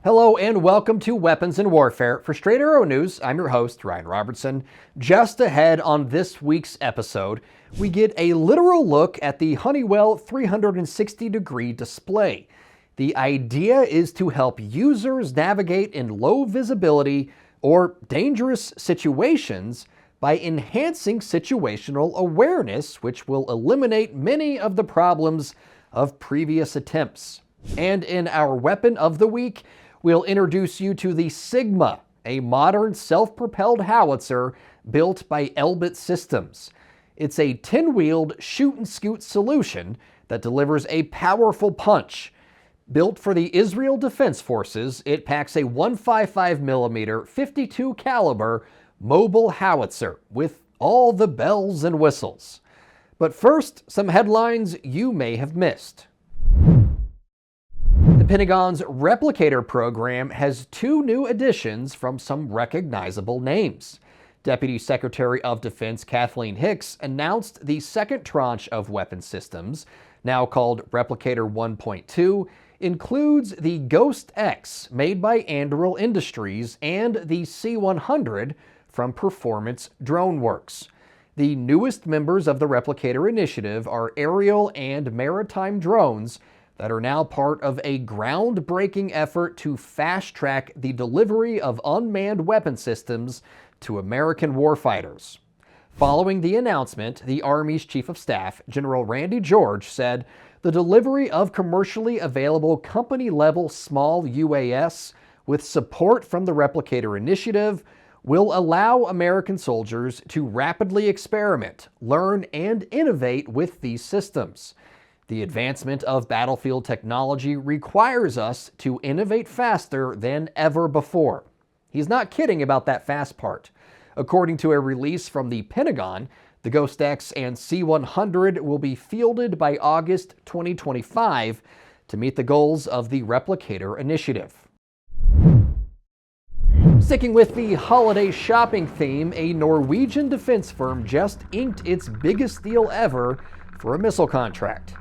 Hello and welcome to Weapons and Warfare. For Straight Arrow News, I'm your host, Ryan Robertson. Just ahead on this week's episode, we get a literal look at the Honeywell 360-degree display. The idea is to help users navigate in low visibility or dangerous situations by enhancing situational awareness, which will eliminate many of the problems of previous attempts. And in our Weapon of the Week, we'll introduce you to the Sigma, a modern self-propelled howitzer built by Elbit Systems. It's a 10-wheeled shoot-and-scoot solution that delivers a powerful punch. Built for the Israel Defense Forces, it packs a 155mm 52 caliber mobile howitzer with all the bells and whistles. But first, some headlines you may have missed. The Pentagon's Replicator program has two new additions from some recognizable names. Deputy Secretary of Defense Kathleen Hicks announced the second tranche of weapon systems, now called Replicator 1.2, includes the Ghost X made by Anduril Industries and the C-100 from Performance Drone Works. The newest members of the Replicator Initiative are aerial and maritime drones that are now part of a groundbreaking effort to fast-track the delivery of unmanned weapon systems to American warfighters. Following the announcement, the Army's Chief of Staff, General Randy George, said the delivery of commercially available company-level small UAS with support from the Replicator Initiative will allow American soldiers to rapidly experiment, learn, and innovate with these systems. The advancement of battlefield technology requires us to innovate faster than ever before. He's not kidding about that fast part. According to a release from the Pentagon, the Ghost X and C-100 will be fielded by August 2025 to meet the goals of the Replicator Initiative. Sticking with the holiday shopping theme, a Norwegian defense firm just inked its biggest deal ever for a missile contract.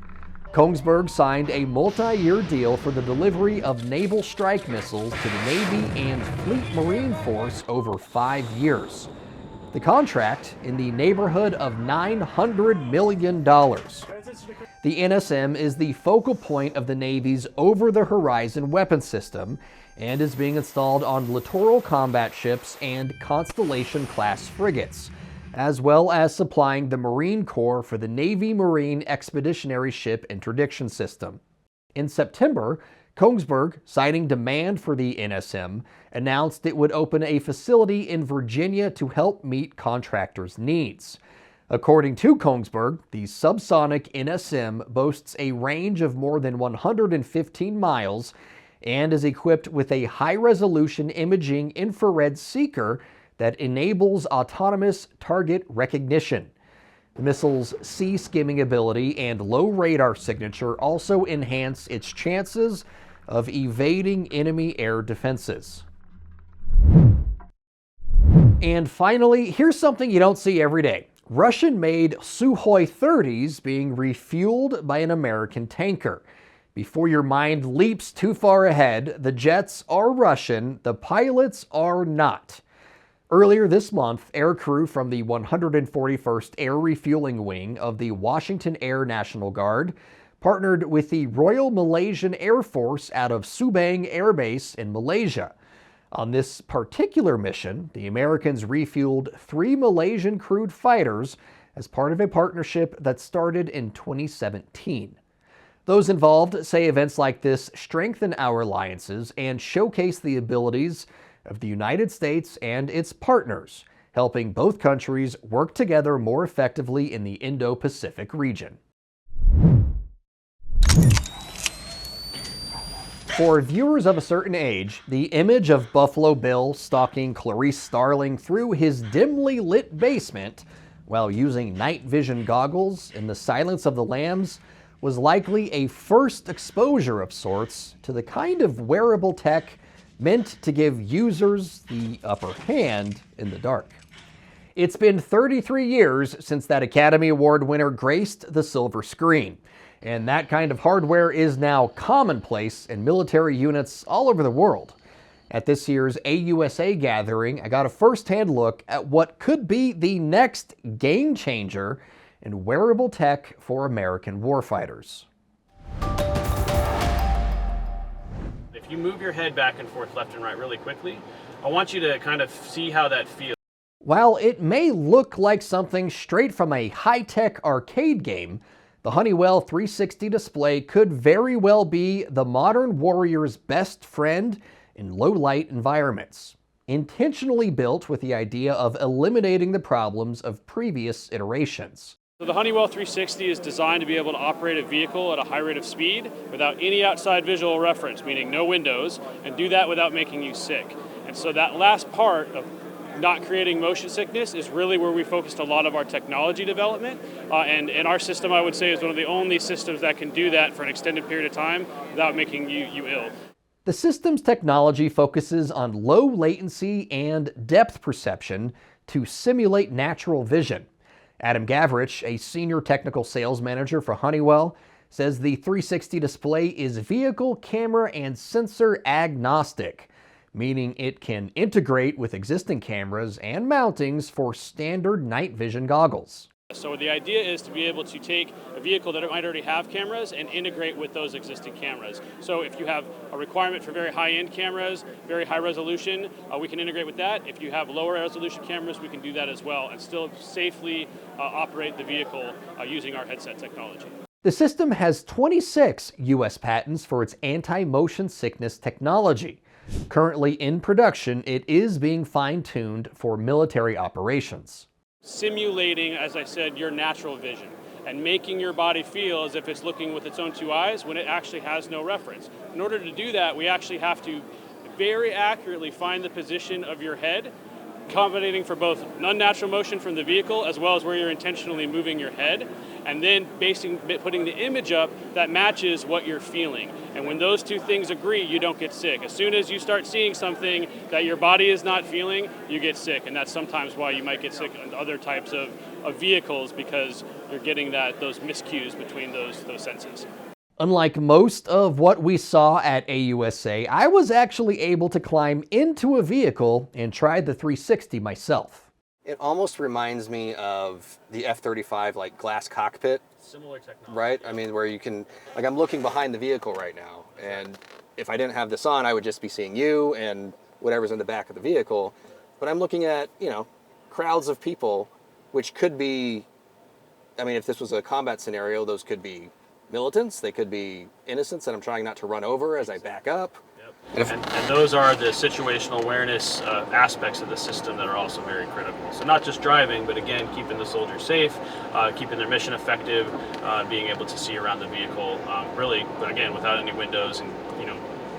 Kongsberg signed a multi-year deal for the delivery of naval strike missiles to the Navy and Fleet Marine Force over 5 years. The contract in the neighborhood of $900 million. The NSM is the focal point of the Navy's over-the-horizon weapon system and is being installed on littoral combat ships and Constellation-class frigates, as well as supplying the Marine Corps for the Navy Marine Expeditionary Ship Interdiction System. In September, Kongsberg, citing demand for the NSM, announced it would open a facility in Virginia to help meet contractors' needs. According to Kongsberg, the subsonic NSM boasts a range of more than 115 miles and is equipped with a high-resolution imaging infrared seeker that enables autonomous target recognition. The missile's sea-skimming ability and low radar signature also enhance its chances of evading enemy air defenses. And finally, here's something you don't see every day. Russian-made Sukhoi 30s being refueled by an American tanker. Before your mind leaps too far ahead, the jets are Russian, the pilots are not. Earlier this month, aircrew from the 141st Air Refueling Wing of the Washington Air National Guard partnered with the Royal Malaysian Air Force out of Subang Air Base in Malaysia. On this particular mission, the Americans refueled 3 Malaysian crewed fighters as part of a partnership that started in 2017. Those involved say events like this strengthen our alliances and showcase the abilities of the United States and its partners, helping both countries work together more effectively in the Indo-Pacific region. For viewers of a certain age, the image of Buffalo Bill stalking Clarice Starling through his dimly lit basement while using night vision goggles in The Silence of the Lambs was likely a first exposure of sorts to the kind of wearable tech meant to give users the upper hand in the dark. It's been 33 years since that Academy Award winner graced the silver screen, And that kind of hardware is now commonplace in military units all over the world. At this year's AUSA gathering, I got a first-hand look at what could be the next game changer in wearable tech for American warfighters. If you move your head back and forth, left and right really quickly, I want you to kind of see how that feels. While it may look like something straight from a high-tech arcade game, the Honeywell 360 display could very well be the modern warrior's best friend in low-light environments, intentionally built with the idea of eliminating the problems of previous iterations. So the Honeywell 360 is designed to be able to operate a vehicle at a high rate of speed without any outside visual reference, meaning no windows, and do that without making you sick. And so that last part of not creating motion sickness is really where we focused a lot of our technology development. And our system, I would say, is one of the only systems that can do that for an extended period of time without making you ill. The system's technology focuses on low latency and depth perception to simulate natural vision. Adam Gavrich, a senior technical sales manager for Honeywell, says the 360 display is vehicle, camera, and sensor agnostic, meaning it can integrate with existing cameras and mountings for standard night vision goggles. So the idea is to be able to take a vehicle that might already have cameras and integrate with those existing cameras. So if you have a requirement for very high-end cameras, very high resolution, we can integrate with that. If you have lower resolution cameras, we can do that as well and still safely operate the vehicle using our headset technology. The system has 26 U.S. patents for its anti-motion sickness technology. Currently in production, it is being fine-tuned for military operations. Simulating, as I said, your natural vision and making your body feel as if it's looking with its own two eyes when it actually has no reference. In order to do that, we actually have to very accurately find the position of your head, accommodating for both unnatural motion from the vehicle as well as where you're intentionally moving your head, and then putting the image up that matches what you're feeling. And when those two things agree, you don't get sick. As soon as you start seeing something that your body is not feeling, you get sick. And that's sometimes why you might get sick on other types of vehicles, because you're getting those miscues between those senses. Unlike most of what we saw at AUSA, I was actually able to climb into a vehicle and try the 360 myself. It almost reminds me of the F-35 like glass cockpit. Similar technology. Right? I mean, where you can, like, I'm looking behind the vehicle right now, and if I didn't have this on, I would just be seeing you and whatever's in the back of the vehicle. But I'm looking at, crowds of people, which could be, I mean, if this was a combat scenario, those could be militants, they could be innocents that I'm trying not to run over as I back up. Yep. And those are the situational awareness aspects of the system that are also very critical. So not just driving, but again, keeping the soldier safe, keeping their mission effective, being able to see around the vehicle, really, but again, without any windows and,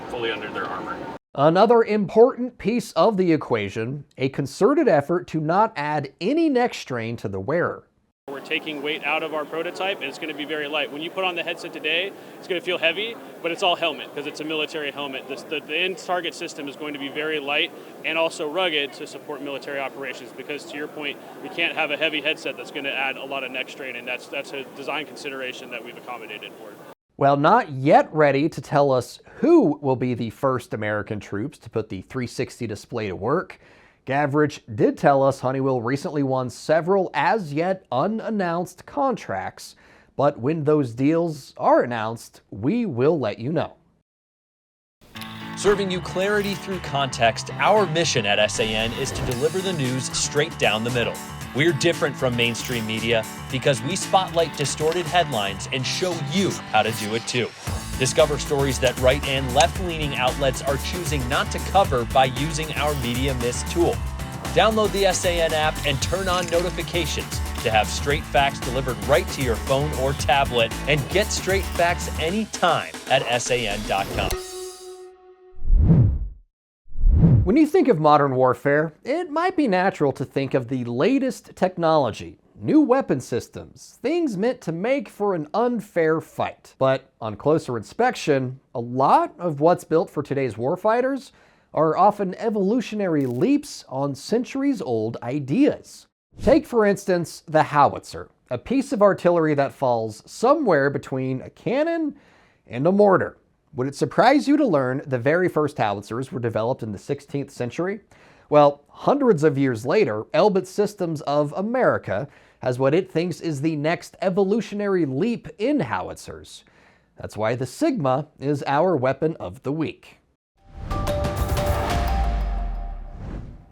fully under their armor. Another important piece of the equation, a concerted effort to not add any neck strain to the wearer. We're taking weight out of our prototype, and it's going to be very light. When you put on the headset today, it's going to feel heavy, but it's all helmet because it's a military helmet. The end target system is going to be very light and also rugged to support military operations, because to your point, we can't have a heavy headset that's going to add a lot of neck strain, and that's a design consideration that we've accommodated for. While not yet ready to tell us who will be the first American troops to put the 360 display to work, Gavrich did tell us Honeywell recently won several as yet unannounced contracts, but when those deals are announced, we will let you know. Serving you clarity through context, our mission at SAN is to deliver the news straight down the middle. We're different from mainstream media because we spotlight distorted headlines and show you how to do it too. Discover stories that right and left-leaning outlets are choosing not to cover by using our Media Mist tool. Download the SAN app and turn on notifications to have straight facts delivered right to your phone or tablet, and get straight facts anytime at SAN.com. When you think of modern warfare, it might be natural to think of the latest technology, new weapon systems, things meant to make for an unfair fight. But on closer inspection, a lot of what's built for today's warfighters are often evolutionary leaps on centuries-old ideas. Take, for instance, the howitzer, a piece of artillery that falls somewhere between a cannon and a mortar. Would it surprise you to learn the very first howitzers were developed in the 16th century? Well, hundreds of years later, Elbit Systems of America has what it thinks is the next evolutionary leap in howitzers. That's why the Sigma is our weapon of the week.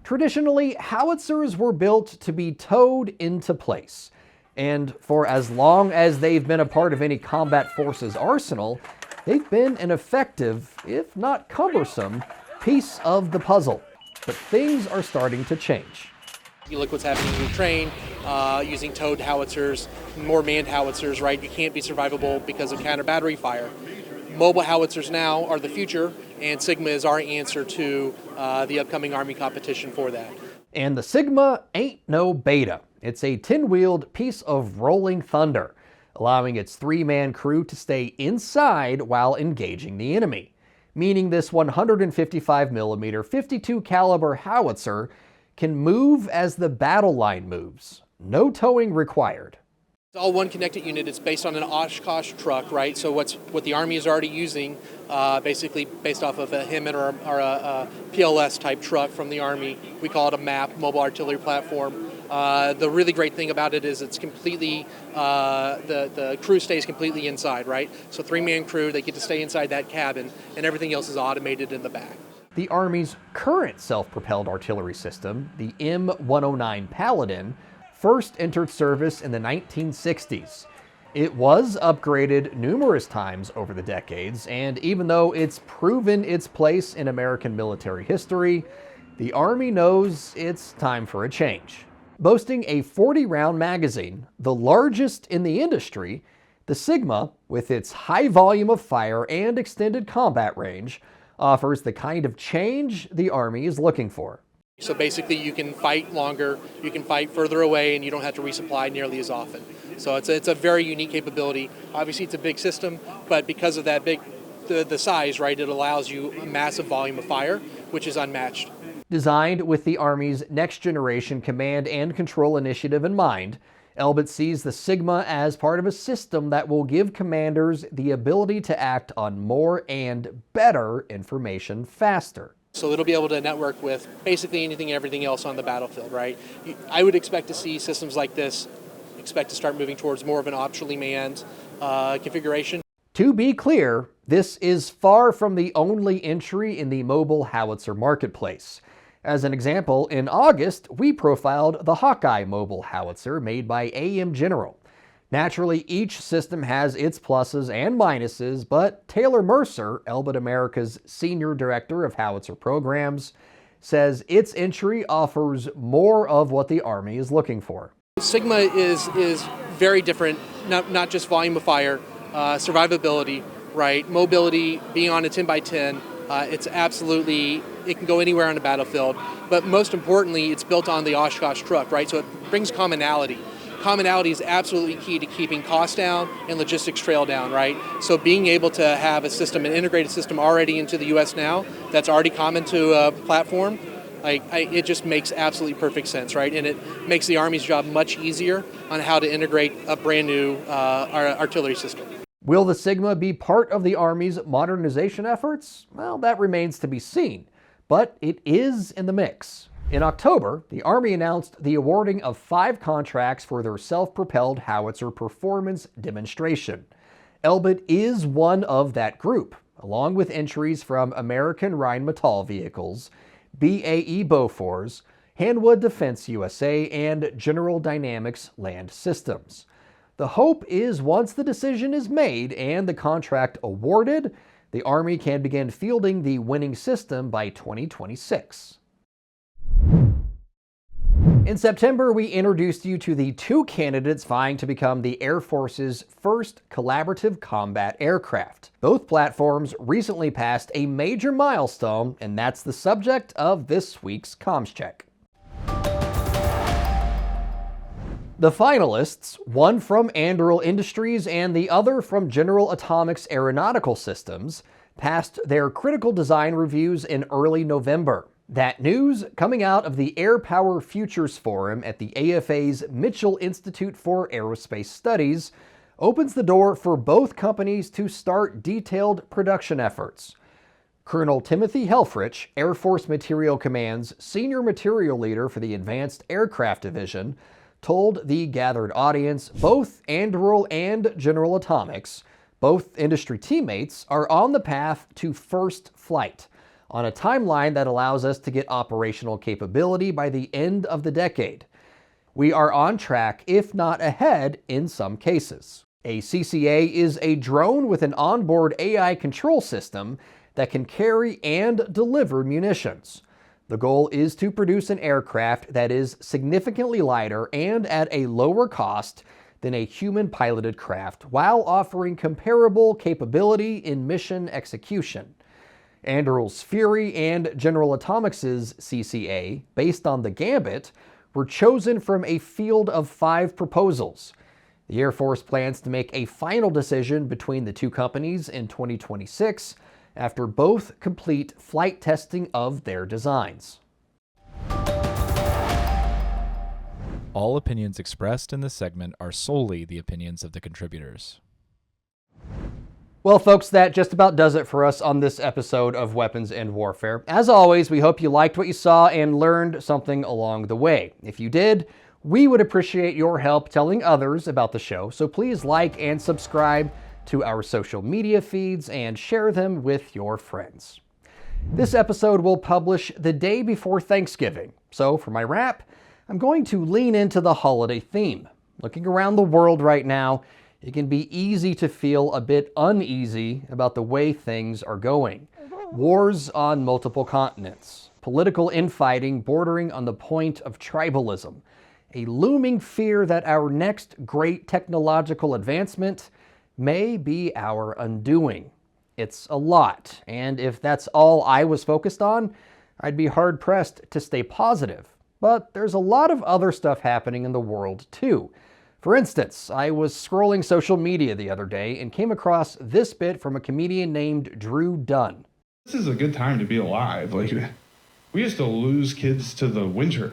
Traditionally, howitzers were built to be towed into place. And for as long as they've been a part of any combat force's arsenal, they've been an effective, if not cumbersome, piece of the puzzle. But things are starting to change. You look what's happening in Ukraine, using towed howitzers, more manned howitzers, right? You can't be survivable because of counter-battery fire. Mobile howitzers now are the future, and Sigma is our answer to the upcoming Army competition for that. And the Sigma ain't no beta. It's a 10-wheeled piece of rolling thunder, allowing its 3-man crew to stay inside while engaging the enemy, meaning this 155mm 52 caliber howitzer can move as the battle line moves. No towing required. It's all one connected unit. It's based on an Oshkosh truck, right? So what the Army is already using, basically based off of a HIMMET or a PLS type truck from the Army. We call it a MAP, Mobile Artillery Platform. The really great thing about it is it's completely, the crew stays completely inside, right? So 3-man crew, they get to stay inside that cabin, and everything else is automated in the back. The Army's current self-propelled artillery system, the M109 Paladin, first entered service in the 1960s. It was upgraded numerous times over the decades, and even though it's proven its place in American military history, the Army knows it's time for a change. Boasting a 40-round magazine, the largest in the industry, the Sigma, with its high volume of fire and extended combat range, offers the kind of change the Army is looking for. So basically you can fight longer, you can fight further away, and you don't have to resupply nearly as often. So it's a very unique capability. Obviously it's a big system, but because of that the size, right, it allows you a massive volume of fire, which is unmatched. Designed with the Army's next-generation command and control initiative in mind, Elbit sees the Sigma as part of a system that will give commanders the ability to act on more and better information faster. So it'll be able to network with basically anything and everything else on the battlefield, right? I would expect to see systems like this to start moving towards more of an optionally manned configuration. To be clear, this is far from the only entry in the mobile howitzer marketplace. As an example, in August, we profiled the Hawkeye mobile howitzer made by AM General. Naturally, each system has its pluses and minuses, but Taylor Mercer, Elbit America's Senior Director of Howitzer Programs, says its entry offers more of what the Army is looking for. Sigma is very different, not just volume of fire, survivability, right? Mobility, being on a 10x10, it's absolutely, it can go anywhere on the battlefield. But most importantly, it's built on the Oshkosh truck, right? So it brings commonality. Commonality is absolutely key to keeping costs down and logistics trail down, right? So being able to have a system, an integrated system already into the U.S. now, that's already common to a platform, it just makes absolutely perfect sense, right? And it makes the Army's job much easier on how to integrate a brand new artillery system. Will the Sigma be part of the Army's modernization efforts? Well, that remains to be seen, but it is in the mix. In October, the Army announced the awarding of 5 contracts for their self-propelled howitzer performance demonstration. Elbit is one of that group, along with entries from American Rheinmetall vehicles, BAE Bofors, Hanwha Defense USA, and General Dynamics Land Systems. The hope is once the decision is made and the contract awarded, the Army can begin fielding the winning system by 2026. In September, we introduced you to the 2 candidates vying to become the Air Force's first collaborative combat aircraft. Both platforms recently passed a major milestone, and that's the subject of this week's Comms Check. The finalists, one from Anduril Industries and the other from General Atomics Aeronautical Systems, passed their critical design reviews in early November. That news coming out of the Air Power Futures Forum at the AFA's Mitchell Institute for Aerospace Studies opens the door for both companies to start detailed production efforts. Colonel Timothy Helfrich, Air Force Material Command's senior material leader for the Advanced Aircraft Division, told the gathered audience both Anduril and General Atomics, both industry teammates, are on the path to first flight, on a timeline that allows us to get operational capability by the end of the decade. We are on track, if not ahead, in some cases. A CCA is a drone with an onboard AI control system that can carry and deliver munitions. The goal is to produce an aircraft that is significantly lighter and at a lower cost than a human-piloted craft, while offering comparable capability in mission execution. Anduril's Fury and General Atomics' CCA, based on the Gambit, were chosen from a field of 5 proposals. The Air Force plans to make a final decision between the two companies in 2026 after both complete flight testing of their designs. All opinions expressed in this segment are solely the opinions of the contributors. Well, folks, that just about does it for us on this episode of Weapons and Warfare. As always, we hope you liked what you saw and learned something along the way. If you did, we would appreciate your help telling others about the show, so please like and subscribe to our social media feeds and share them with your friends. This episode will publish the day before Thanksgiving, so for my wrap, I'm going to lean into the holiday theme. Looking around the world right now, it can be easy to feel a bit uneasy about the way things are going. Wars on multiple continents, political infighting bordering on the point of tribalism, a looming fear that our next great technological advancement may be our undoing. It's a lot, and if that's all I was focused on, I'd be hard-pressed to stay positive. But there's a lot of other stuff happening in the world too. For instance, I was scrolling social media the other day and came across this bit from a comedian named Drew Dunn. This is a good time to be alive. Like, we used to lose kids to the winter.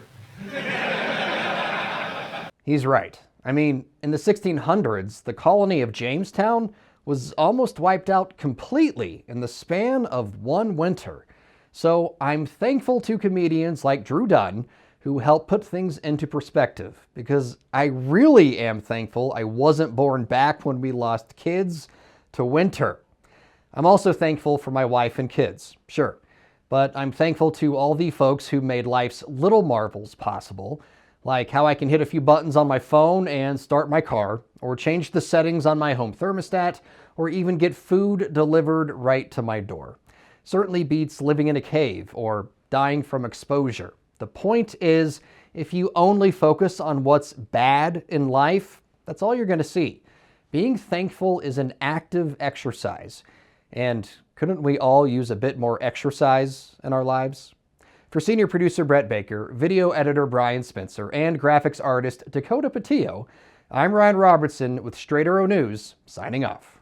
He's right. I mean, in the 1600s, the colony of Jamestown was almost wiped out completely in the span of one winter. So I'm thankful to comedians like Drew Dunn who help put things into perspective, because I really am thankful I wasn't born back when we lost kids to winter. I'm also thankful for my wife and kids, sure, but I'm thankful to all the folks who made life's little marvels possible, like how I can hit a few buttons on my phone and start my car, or change the settings on my home thermostat, or even get food delivered right to my door. Certainly beats living in a cave or dying from exposure. The point is, if you only focus on what's bad in life, that's all you're going to see. Being thankful is an active exercise. And couldn't we all use a bit more exercise in our lives? For senior producer Brett Baker, video editor Brian Spencer, and graphics artist Dakota Patillo, I'm Ryan Robertson with Straight Arrow News, signing off.